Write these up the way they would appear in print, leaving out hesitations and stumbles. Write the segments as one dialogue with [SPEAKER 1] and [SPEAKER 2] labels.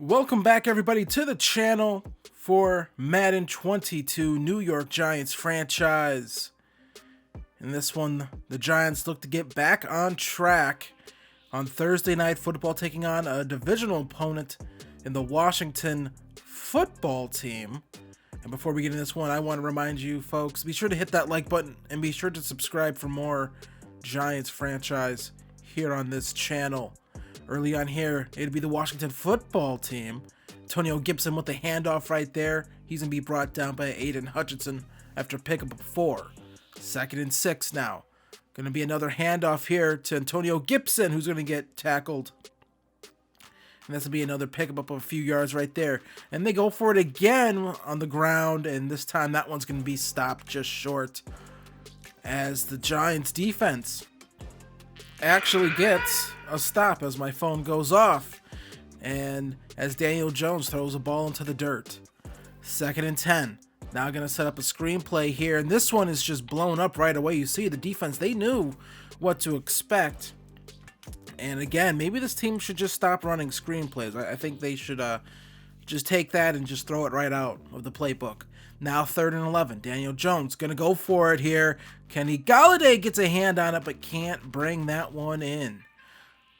[SPEAKER 1] Welcome back, everybody, to the channel for Madden 22 New York Giants franchise. In this one, the Giants look to get back on track on Thursday Night Football, taking on a divisional opponent in the Washington football team. And before we get into this one, I want to remind you folks, be sure to hit that like button and be sure to subscribe for more Giants franchise here on this channel. Early on here, it'd be the Washington football team. Antonio Gibson with the handoff right there. He's going to be brought down by Aiden Hutchinson after pickup of 4. 2nd and 6 now. Going to be another handoff here to Antonio Gibson, who's going to get tackled. And that's going to be another pickup of a few yards right there. And they go for it again on the ground, and this time that one's going to be stopped just short, as the Giants defense actually gets a stop as my phone goes off, and as Daniel Jones throws a ball into the dirt. 2nd and 10. Now going to set up a screenplay here, and this one is just blown up right away. You see the defense, they knew what to expect. And again, maybe this team should just stop running screenplays. I think they should just take that and just throw it right out of the playbook. Now 3rd and 11. Daniel Jones going to go for it here. Kenny Golladay gets a hand on it, but can't bring that one in.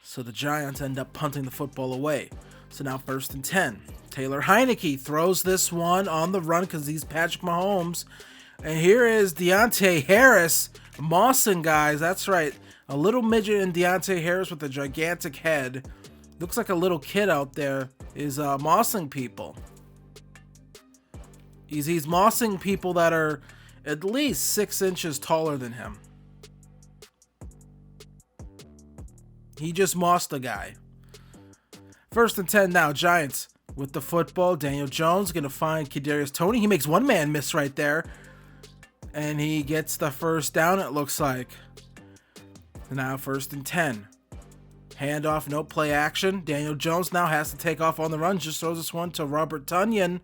[SPEAKER 1] So the Giants end up punting the football away. So now 1st and 10. Taylor Heineke throws this one on the run because he's Patrick Mahomes. And here is Deontay Harris mossing guys. That's right. A little midget in Deontay Harris with a gigantic head. Looks like a little kid out there is mossing people. He's mossing people that are at least 6 inches taller than him. He just mossed the guy. 1st and 10 now. Giants with the football. Daniel Jones going to find Kadarius Toney. He makes one man miss right there. And he gets the first down, it looks like. Now 1st and 10. Handoff, no play action. Daniel Jones now has to take off on the run. Just throws this one to Robert Tonyan,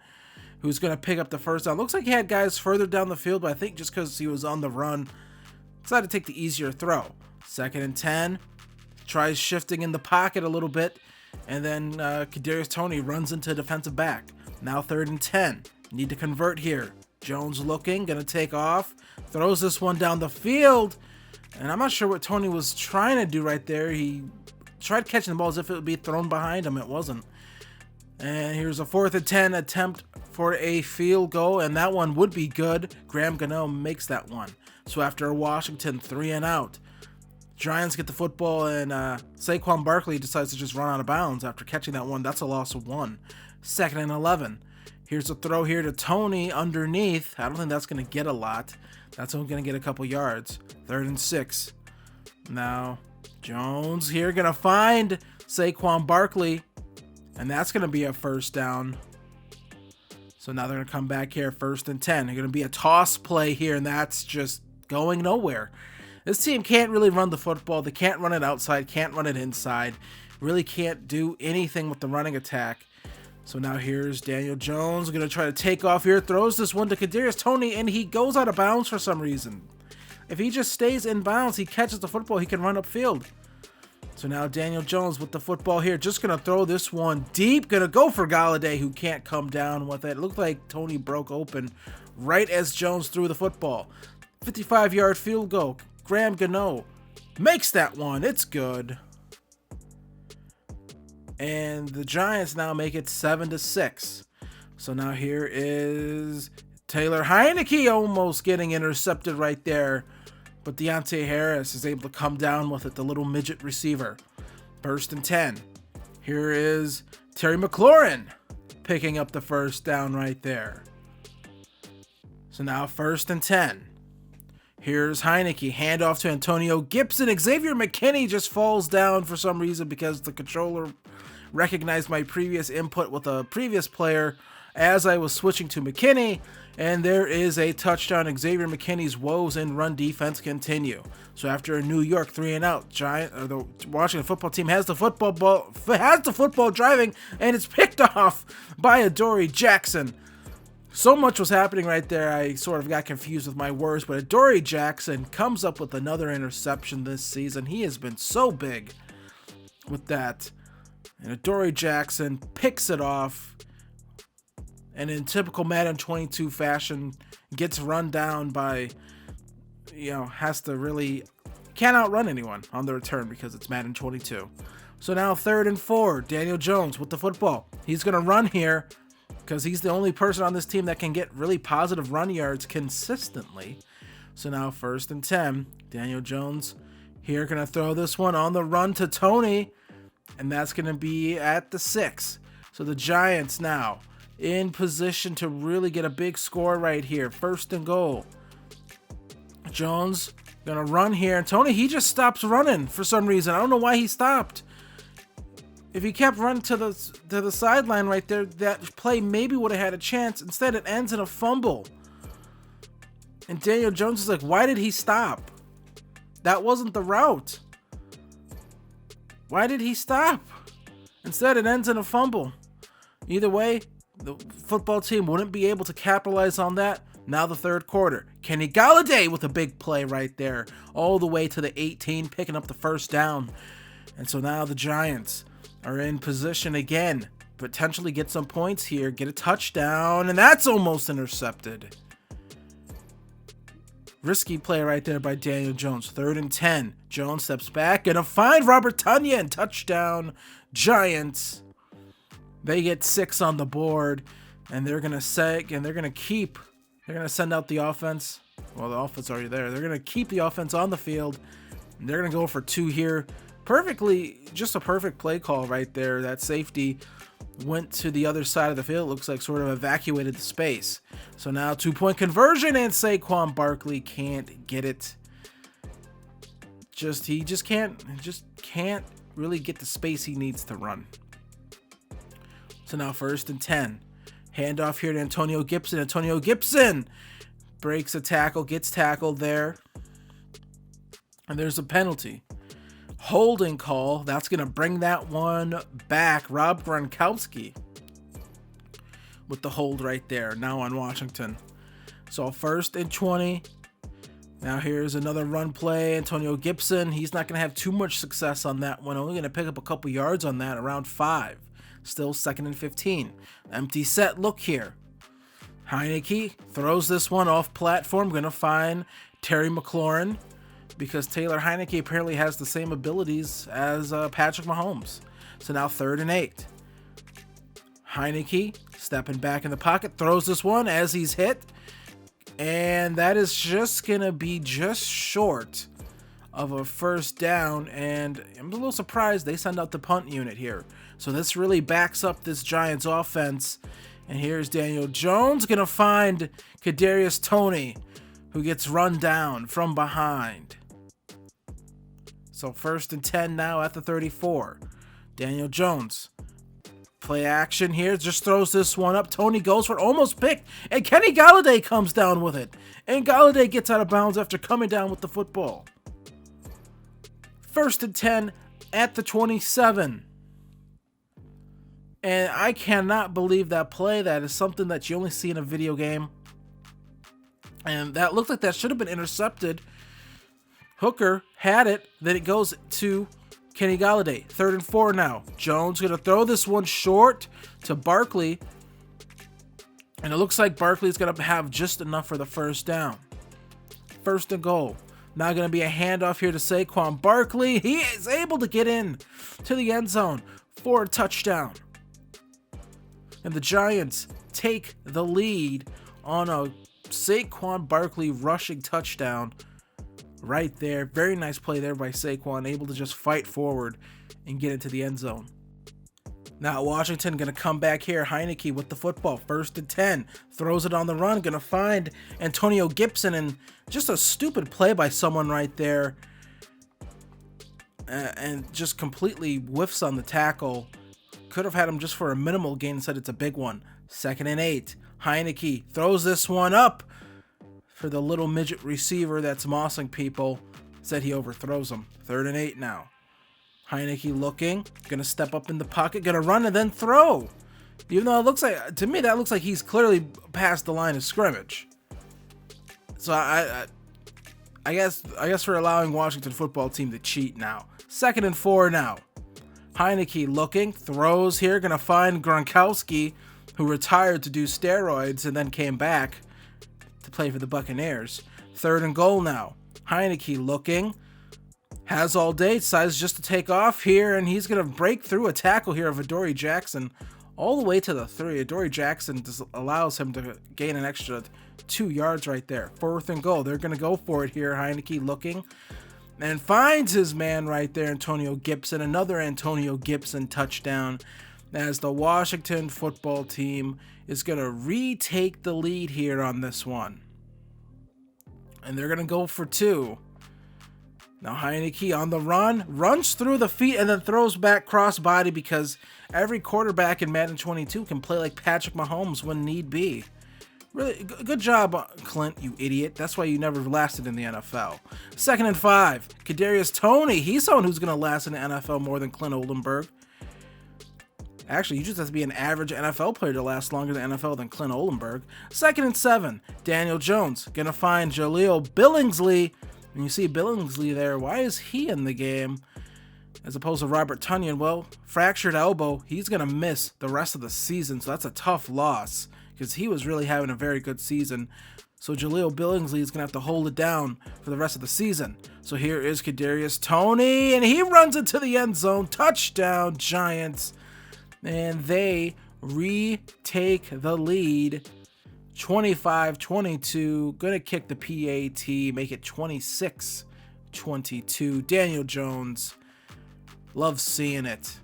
[SPEAKER 1] who's going to pick up the first down. Looks like he had guys further down the field, but I think just because he was on the run, decided to take the easier throw. 2nd and 10. Tries shifting in the pocket a little bit, and then Kadarius Toney runs into defensive back. Now 3rd and 10. Need to convert here. Jones looking, going to take off. Throws this one down the field, and I'm not sure what Toney was trying to do right there. He tried catching the ball as if it would be thrown behind him. It wasn't. And here's a 4th and 10 attempt for a field goal, and that one would be good. Graham Gano makes that one. So after Washington 3 and out, Giants get the football, and Saquon Barkley decides to just run out of bounds after catching that one. That's a loss of 1. 2nd and 11. Here's a throw here to Toney underneath. I don't think that's going to get a lot. That's only going to get a couple yards. 3rd and 6. Now Jones here going to find Saquon Barkley, and that's going to be a first down. So now they're going to come back here. 1st and 10. They're going to be a toss play here, and that's just going nowhere. This team can't really run the football. They can't run it outside, can't run it inside. Really can't do anything with the running attack. So now here's Daniel Jones going to try to take off here. Throws this one to Kadarius Toney, and he goes out of bounds for some reason. If he just stays in bounds, he catches the football, he can run upfield. So now Daniel Jones with the football here. Just going to throw this one deep. Going to go for Golladay, who can't come down with it. It looked like Toney broke open right as Jones threw the football. 55-yard field goal. Graham Gano makes that one. It's good. And the Giants now make it 7-6. So now here is Taylor Heineke almost getting intercepted right there. But Deontay Harris is able to come down with it, the little midget receiver. 1st and 10. Here is Terry McLaurin picking up the first down right there. So now 1st and 10. Here's Heineke, handoff to Antonio Gibson. Xavier McKinney just falls down for some reason because the controller recognized my previous input with a previous player as I was switching to McKinney. And there is a touchdown. Xavier McKinney's woes in run defense continue. So after a New York 3 and out, the Washington football team has the football driving, and it's picked off by Adoree Jackson. So much was happening right there, I sort of got confused with my words, but Adoree Jackson comes up with another interception this season. He has been so big with that. And Adoree Jackson picks it off. And in typical Madden 22 fashion, gets run down by, has to really, can't outrun anyone on the return because it's Madden 22. So now 3rd and 4, Daniel Jones with the football. He's going to run here because he's the only person on this team that can get really positive run yards consistently. So now 1st and 10, Daniel Jones here going to throw this one on the run to Toney, and that's going to be at the 6. So the Giants now in position to really get a big score right here. 1st and goal. Jones gonna run here, and Toney, he just stops running for some reason. I don't know why he stopped. If he kept running to the sideline right there, that play maybe would have had a chance. Instead, it ends in a fumble. And Daniel Jones is like, why did he stop? That wasn't the route. Why did he stop? Instead, it ends in a fumble. Either way, the football team wouldn't be able to capitalize on that. Now the 3rd quarter. Kenny Golladay with a big play right there. All the way to the 18, picking up the 1st down. And so now the Giants are in position again. Potentially get some points here. Get a touchdown. And that's almost intercepted. Risky play right there by Daniel Jones. 3rd and 10. Jones steps back. Gonna find Robert Tonyan. Touchdown. Giants. They get 6 on the board, and they're gonna keep. They're gonna send out the offense. Well, the offense already there. They're gonna keep the offense on the field. And they're gonna go for 2 here. Just a perfect play call right there. That safety went to the other side of the field. It looks like sort of evacuated the space. So now 2-point conversion, and Saquon Barkley can't get it. He just can't really get the space he needs to run. So now 1st and 10. Handoff here to Antonio Gibson. Antonio Gibson breaks a tackle, gets tackled there. And there's a penalty. Holding call. That's going to bring that one back. Rob Gronkowski with the hold right there. Now on Washington. So 1st and 20. Now here's another run play. Antonio Gibson. He's not going to have too much success on that one. Only going to pick up a couple yards on that, around 5. Still 2nd and 15. Empty set look here. Heineke throws this one off platform. Going to find Terry McLaurin because Taylor Heineke apparently has the same abilities as Patrick Mahomes. So now 3rd and 8. Heineke stepping back in the pocket. Throws this one as he's hit. And that is just going to be just short of a 1st down, and I'm a little surprised they send out the punt unit here. So this really backs up this Giants offense. And here's Daniel Jones gonna find Kadarius Toney, who gets run down from behind. So 1st and 10 now at the 34. Daniel Jones, play action here, just throws this one up. Toney goes for it, almost picked, and Kenny Golladay comes down with it. And Golladay gets out of bounds after coming down with the football. 1st and 10 at the 27. And I cannot believe that play. That is something that you only see in a video game. And that looked like that should have been intercepted. Hooker had it. Then it goes to Kenny Golladay. 3rd and 4 now. Jones going to throw this one short to Barkley. And it looks like Barkley's going to have just enough for the 1st down. 1st and goal. Now going to be a handoff here to Saquon Barkley. He is able to get in to the end zone for a touchdown. And the Giants take the lead on a Saquon Barkley rushing touchdown right there. Very nice play there by Saquon, able to just fight forward and get into the end zone. Now Washington going to come back here. Heineke with the football. 1st and 10. Throws it on the run. Going to find Antonio Gibson, and just a stupid play by someone right there. And just completely whiffs on the tackle. Could have had him just for a minimal gain, instead it's a big one. 2nd and 8. Heineke throws this one up for the little midget receiver that's mossing people. Said he overthrows him. 3rd and 8 now. Heineke looking, gonna step up in the pocket, gonna run and then throw. Even though it looks like, to me, that looks like he's clearly past the line of scrimmage. So I guess we're allowing Washington football team to cheat now. 2nd and 4 now. Heineke looking, throws here, gonna find Gronkowski, who retired to do steroids and then came back to play for the Buccaneers. 3rd and goal now. Heineke looking, has all day, decides just to take off here, and he's gonna break through a tackle here of Adoree Jackson all the way to the 3. Adoree Jackson just allows him to gain an extra 2 yards right there. 4th and goal. They're gonna go for it here. Heineke looking, and finds his man right there, Antonio Gibson. Another Antonio Gibson touchdown, as the Washington football team is going to retake the lead here on this one. And they're going to go for 2. Now Heineke on the run, runs through the feet and then throws back crossbody, because every quarterback in Madden 22 can play like Patrick Mahomes when need be. Really, good job, Clint, you idiot. That's why you never lasted in the NFL. 2nd and 5. Kadarius Toney. He's someone who's going to last in the NFL more than Clint Oldenburg. Actually, you just have to be an average NFL player to last longer in the NFL than Clint Oldenburg. 2nd and 7. Daniel Jones going to find Jaleel Billingsley. And you see Billingsley there. Why is he in the game as opposed to Robert Tonyan? Well, fractured elbow. He's going to miss the rest of the season, so that's a tough loss, because he was really having a very good season. So Jaleel Billingsley is going to have to hold it down for the rest of the season. So here is Kadarius Toney, and he runs into the end zone. Touchdown, Giants. And they retake the lead. 25-22. Going to kick the PAT, make it 26-22. Daniel Jones. Love seeing it.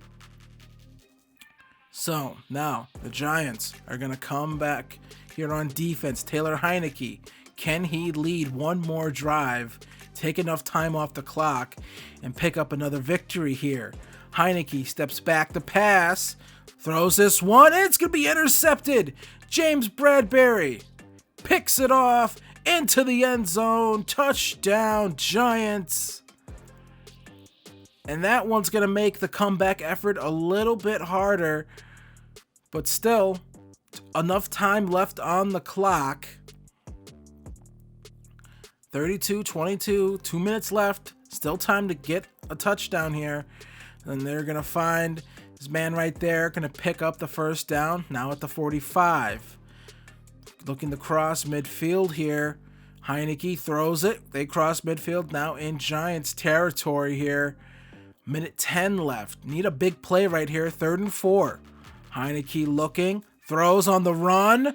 [SPEAKER 1] So now the Giants are going to come back here on defense. Taylor Heineke, can he lead one more drive, take enough time off the clock, and pick up another victory here? Heineke steps back to pass, throws this one, and it's going to be intercepted. James Bradbury picks it off into the end zone. Touchdown, Giants. And that one's going to make the comeback effort a little bit harder. But still, enough time left on the clock. 32-22, 2 minutes left. Still time to get a touchdown here. And they're going to find his man right there. Going to pick up the first down. Now at the 45. Looking to cross midfield here. Heineke throws it. They cross midfield. Now in Giants territory here. Minute 10 left. Need a big play right here. 3rd and 4. Heineke looking, throws on the run,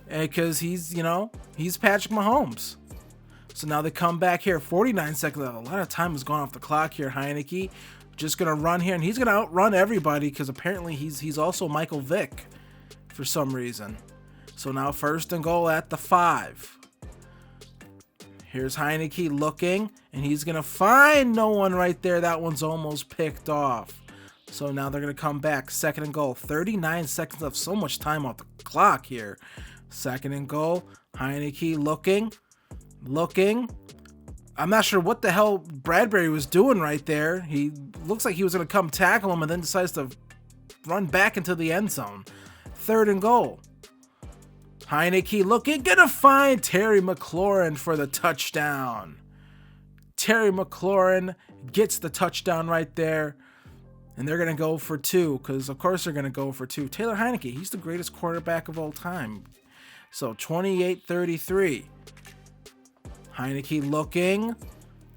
[SPEAKER 1] because he's Patrick Mahomes. So now they come back here, 49 seconds left. A lot of time has gone off the clock here. Heineke just gonna run here, and he's gonna outrun everybody, because apparently he's also Michael Vick for some reason. So now 1st and goal at the 5. Here's Heineke looking, and he's gonna find no one right there. That one's almost picked off. So now they're going to come back. 2nd and goal. 39 seconds left. So much time off the clock here. 2nd and goal. Heineke looking. I'm not sure what the hell Bradbury was doing right there. He looks like he was going to come tackle him and then decides to run back into the end zone. 3rd and goal. Heineke looking. Going to find Terry McLaurin for the touchdown. Terry McLaurin gets the touchdown right there. And they're going to go for 2, because of course they're going to go for 2. Taylor Heineke, he's the greatest quarterback of all time. So 28-33. Heineke looking.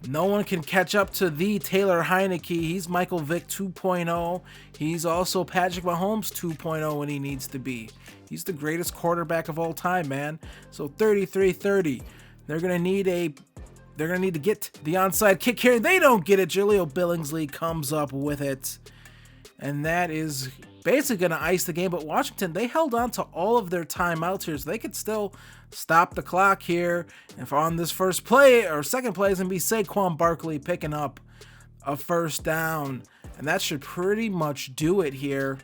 [SPEAKER 1] No one can catch up to the Taylor Heineke. He's Michael Vick 2.0. He's also Patrick Mahomes 2.0 when he needs to be. He's the greatest quarterback of all time, man. So 33-30. They're going to need to get the onside kick here. They don't get it. Jaleel Billingsley comes up with it. And that is basically going to ice the game. But Washington, they held on to all of their timeouts here, so they could still stop the clock here. And for on this first play, or second play, is going to be Saquon Barkley picking up a 1st down. And that should pretty much do it here.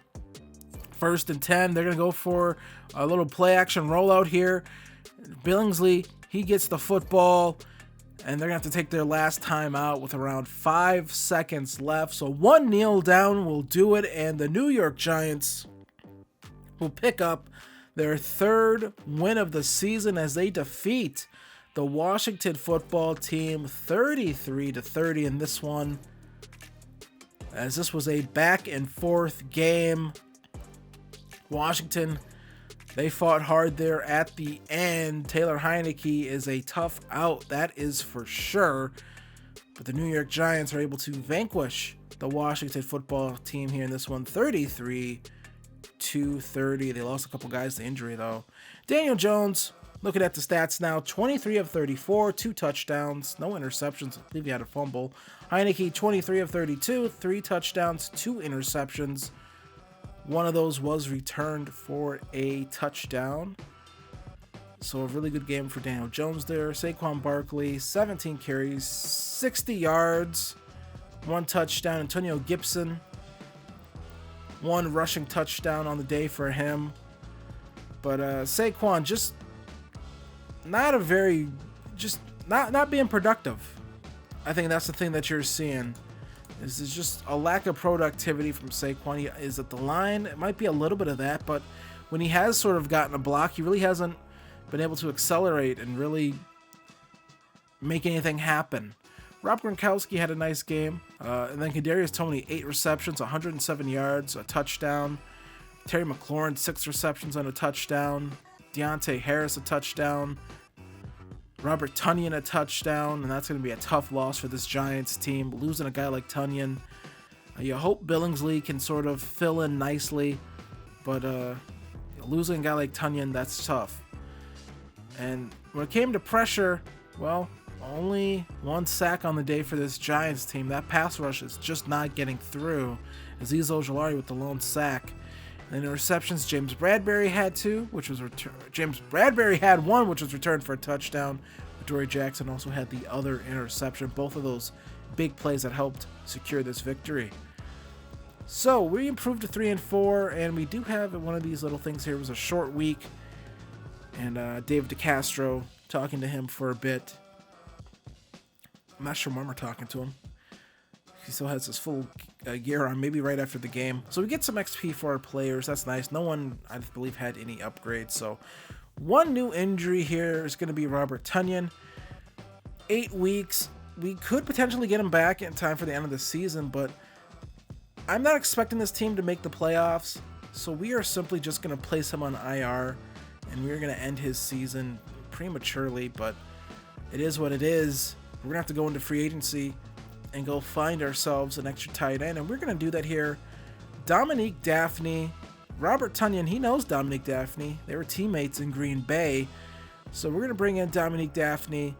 [SPEAKER 1] 1st and 10. They're going to go for a little play action rollout here. Billingsley, he gets the football. And they're going to have to take their last time out with around 5 seconds left. So 1 kneel down will do it. And the New York Giants will pick up their 3rd win of the season as they defeat the Washington football team 33-30 in this one. as this was a back and forth game. Washington, they fought hard there at the end. Taylor Heineke is a tough out, that is for sure. But the New York Giants are able to vanquish the Washington football team here in this one, 33-30. They lost a couple guys to injury, though. Daniel Jones, looking at the stats now, 23 of 34, 2 touchdowns, no interceptions. I believe he had a fumble. Heineke, 23 of 32, 3 touchdowns, 2 interceptions. One of those was returned for a touchdown. So a really good game for Daniel Jones there. Saquon Barkley, 17 carries, 60 yards, 1 touchdown. Antonio Gibson, 1 rushing touchdown on the day for him. But Saquon just not being productive. I think that's the thing that you're seeing. This is just a lack of productivity from Saquon. He is at the line. It might be a little bit of that, but when he has sort of gotten a block, he really hasn't been able to accelerate and really make anything happen. Rob Gronkowski had a nice game. And then Kadarius Toney, 8 receptions, 107 yards, a touchdown. Terry McLaurin, 6 receptions and a touchdown. Deontay Harris, a touchdown. Robert Tonyan, a touchdown, and that's going to be a tough loss for this Giants team. Losing a guy like Tonyan. You hope Billingsley can sort of fill in nicely, but losing a guy like Tonyan, that's tough. And when it came to pressure, well, only 1 sack on the day for this Giants team. That pass rush is just not getting through. Azeez Ojulari with the lone sack. And then interceptions, James Bradbury had 2, which was James Bradbury had 1, which was returned for a touchdown. Dory Jackson also had the other interception. Both of those big plays that helped secure this victory. So we improved to 3-4, and we do have one of these little things here. It was a short week, and David DeCastro, talking to him for a bit. I'm not sure when we're talking to him. He still has his full gear on, maybe right after the game. So we get some XP for our players. That's nice. No one, I believe, had any upgrades. So 1 new injury here is going to be Robert Tonyan. 8 weeks. We could potentially get him back in time for the end of the season, but I'm not expecting this team to make the playoffs. So we are simply just going to place him on IR, and we're going to end his season prematurely, but it is what it is. We're going to have to go into free agency and go find ourselves an extra tight end, and we're going to do that here. Dominique Daphne, Robert Tonyan, he knows Dominique Daphne. They were teammates in Green Bay, so we're going to bring in Dominique Daphne.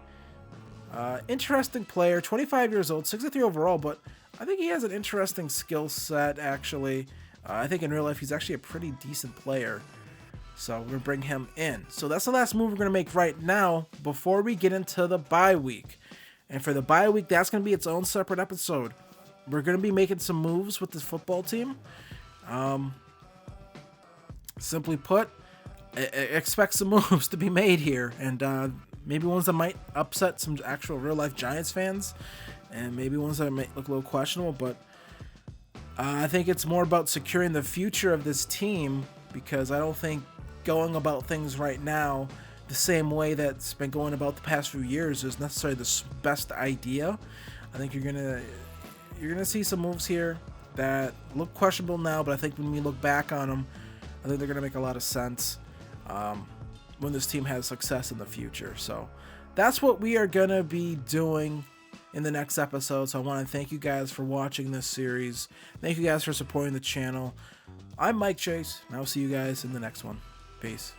[SPEAKER 1] Interesting player, 25 years old, 63 overall, but I think he has an interesting skill set, actually. I think in real life he's actually a pretty decent player, so we're going to bring him in. So that's the last move we're going to make right now before we get into the bye week. And for the bye week, that's going to be its own separate episode. We're going to be making some moves with this football team. Simply put, expect some moves to be made here. And maybe ones that might upset some actual real-life Giants fans. And maybe ones that might look a little questionable. But I think it's more about securing the future of this team. Because I don't think going about things right now the same way that's been going about the past few years is necessarily the best idea. I think you're gonna see some moves here that look questionable now, but I think when we look back on them, I think they're gonna make a lot of sense when this team has success in the future. So that's what we are gonna be doing in the next episode. So I want to thank you guys for watching this series. Thank you guys for supporting the channel. I'm Mike Chase, and I'll see you guys in the next one. Peace.